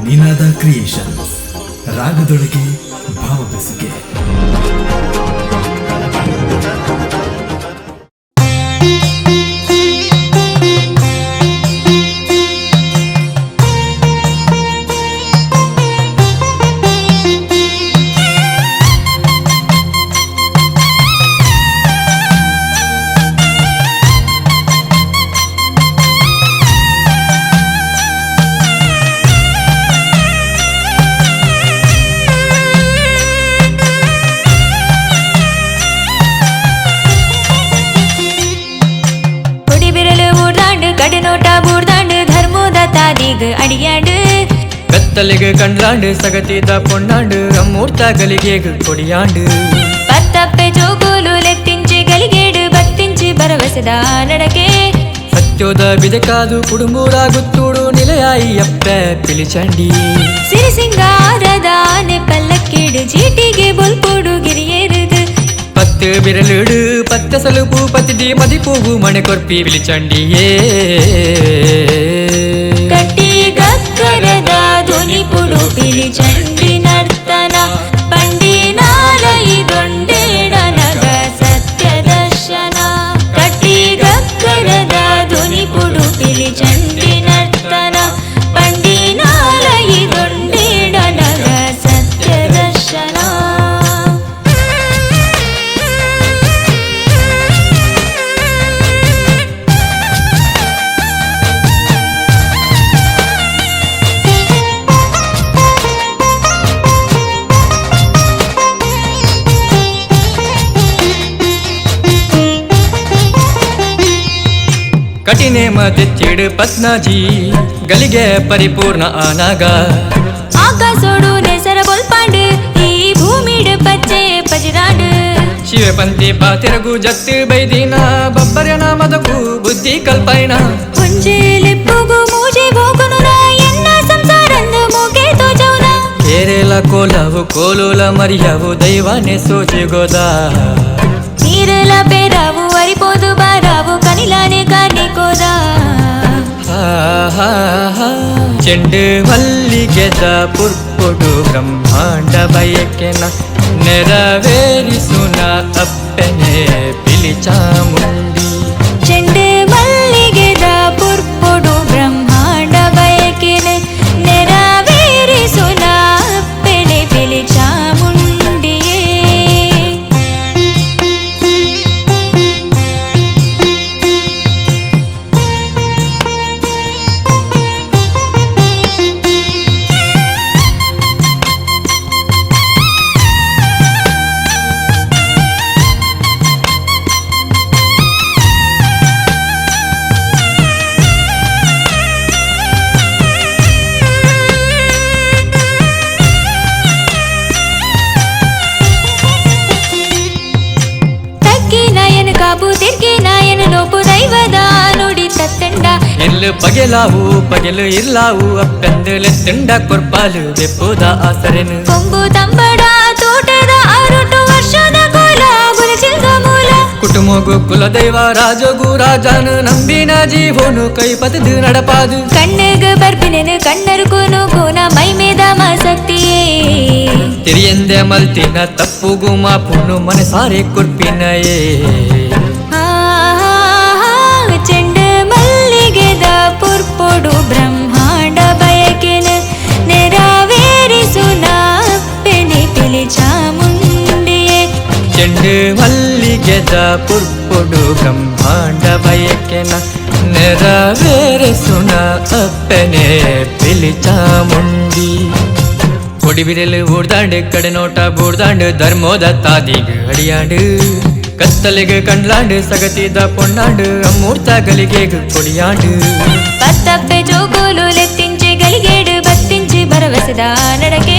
ನಿನಾದ creations ರಾಗದೊಳಗೆ ಭಾವ ಬೆಸುಗೆ. ಕತ್ತಲಿಗೆ ಕಂಡ್ಲಾಂಡು ಸಗತಿದ ಪೊಣ್ಣಾಂಡು ಅಮ್ಮೂರ್ತ ಗಲಿಗೆಗ್ ಕೊಡಿಯಾಂಡು ಪತ್ತಪ್ಪೆ ಜೋಗೋಲು ಲೆತ್ತಿಂಚಿ ಗಲಿಗೇಡು ಬತ್ತಿಂಚಿ ಭರವಸೆದ ನಡಕೆ ಸತ್ಯೋದ ಬಿದಕಾದು ಕುಡುಂಬೂರ ಗುತ್ತೂಡು ನಿಲಯಾಯಿ ಅಪ್ಪೆ ಪಿಲಿಚಂಡಿ ಸಿರಿಸಿಂಗಾರದ ಆನೆ ಪಲ್ಲಕ್ಕೀಡು ಚೀಟಿಗೆ ಬೊಲ್ಪೋಡು ಗಿರಿಯೇರುದು ಪತ್ತು ಬಿರಲುಡು ಪತ್ತ ಸಲುಪು ಪತಿದಿ ಮದಿಪೂಗು ಮಣೆ ಕೊರ್ಪಿ ಪಿಲಿಚಂಡಿಯೇ ಕಟ್ಟಿ ಗಕ್ಕರದ ಧ್ವನಿ ಪುಡು ಪಿಲಿಚಂಡಿ ನರ್ತನ ಪಂಡಿನಾಲ ಇದೊಂಡೇಡನಗ ಸತ್ಯ ದರ್ಶನ ಕಟ್ಟಿ ಗಕ್ಕರದ ಧ್ವನಿ ಪುಡು ಪಿಲಿಚಂಡಿ ನರ್ತನ ಪಂಡಿನಾಲ ಇದೊಂಡೇಡನಗ ಸತ್ಯ ದರ್ಶನ. ಕಠಿನೇಮ ತೆಚ್ಚಿಡು ಪತ್ನಾಜಿ ಗಲಿಗೆ ಪರಿಪೂರ್ಣ ಆನಾಗ ಆಕಾಶೋಡು ನೆಸರ ಬೊಲ್ಪಾಂಡು ಈ ಭೂಮಿಡು ಪಚ್ಚೆ ಪಜಿರಾಡು ಶಿವಪಂಥಿ ಪಾತಿರಗು ಜತ್ತು ಬೈದಿನ ಬಬ್ಬರ್ಯನ ಮದಕು ಬುದ್ಧಿ ಕಲ್ಪೈನ ಮುಂಜೇಲೆಪ್ಪುಗು ಮೂಜೆ ಹೋಗುನುರ ಎನ್ನ ಸಂಸಾರಂದು ಮೂಗೆ ತೋಜೌನ ಕೇರೆಲ ಕೋಲವು ಕೋಲುಲ ಮರಿಯವು ದೈವಾನೆ ಸೋಜಿಗೋದ ನೀರಲ ಬೇರಾವು ಅರಿಪೋದು ಬಾರಾವು ಕನಿಲಾನೆ ಕಾರ್ನಿಕೋದ ಚೆಂಡು ಮಲ್ಲಿಗೆದ ಪುರ್ಪೊಡು ಬ್ರಹ್ಮಾಂಡ ಬಯಕೆನ ನೆರವೇರಿಸುನ ಅಪ್ಪನೆ ಪಿಲಿಚಾಮುಂಡಿ ಚೆಂಡೆ ಮಲ್ಲಿಗೆದ ಪುರ್ಪೊಡು ಬ್ರಹ್ಮಾಂಡ ಬಯಕೆನೆ ನೆರವೇರಿಸುನ ಅಪ್ಪನೆ ಪಿಲಿಚಾಮುಂಡಿಯೇ. ಕಾಬು ತಿರ್ಗಿ ನಾಯನ ಲೋಪು ದೈವದ ನುಡಿ ತತ್ತಂಡ ಎಲ್ಲಿ ಪಗೆಲಾವು ಪಗೆಲು ಇರ್ಲಾವು ಅಪ್ಪೆಂದಲೆ ತಿಂಡ ಕೊರ್ಪಾಲು ಬೆಪ್ಪುದ ಆಸರೆನು ಕೊಂಬು ತಂಬಡ ತೋಟದ 6 ವರ್ಷದ ಕೋಲ ಗುಲಚಿಲ್ದ ಮೂಲ ಕುಟುಂಬಗು ಕುಲದೈವ ರಾಜಗು ರಾಜಾನು ನಂಬಿನ ಜೀವನು ಕೈ ಪತದು ನಡಪಾದು ಕಣ್ಣಗ ಬರ್ಪಿನೆನು ಕಣ್ಣರುಕುನು ಕೋನ ಮೈ ಮೇದ ಮಾಸಕ್ತಿಯೇ ತಿರಿಯಂದೆ ಮಲ್ತಿನ ತಪ್ಪುಗು ಮಾಪುನು ಮನಸಾರೆ ಕುರ್ಪಿನಯೇ ಚೆಂಡು ಮಲ್ಲಿಗೆದ ಪುರ್ಪೊಡು ಬ್ರಹ್ಮಾಂಡ ಬಯಕೆನ ನೆರವೇರಿಸುನ ಅಪ್ಪನೆ ಪಿಲಿಚಾಮುಂಡಿಯೇ ಚೆಂಡು ಮಲ್ಲಿಗೆದ ಪುರ್ಪೊಡು ಬ್ರಹ್ಮಾಂಡ ಬಯಕೆನ ನೆರವೇರಿಸುನ ಅಪ್ಪನೆ ಪಿಲಿಚಾಮುಂಡಿ ಕೊಡಿಬಿರಲು ಊರ್ದಾಂಡು ಕಡೆ ನೋಟ ಬೂರ್ದಾಂಡು ಧರ್ಮೋದ ತಾದಿಗೆ ಅಡಿಯಾಂಡು ಕತ್ತಲಿಗೆ ಕಂಡ್ಲಾಂಡು ಸಗತಿದ ಪೊಣ್ಣಾಂಡು ಅಮ್ಮೂರ್ತ ಗಲಿಗೆಗ್ ಕೊಡಿಯಾಂಡು ಪತ್ತಪ್ಪೆ ಜೋಗೋಲು ಲೆತ್ತಿಂಚಿ ಗಲಿಗೇಡು ಬತ್ತಿಂಚಿ ಭರವಸೆದ ನಡಕೆ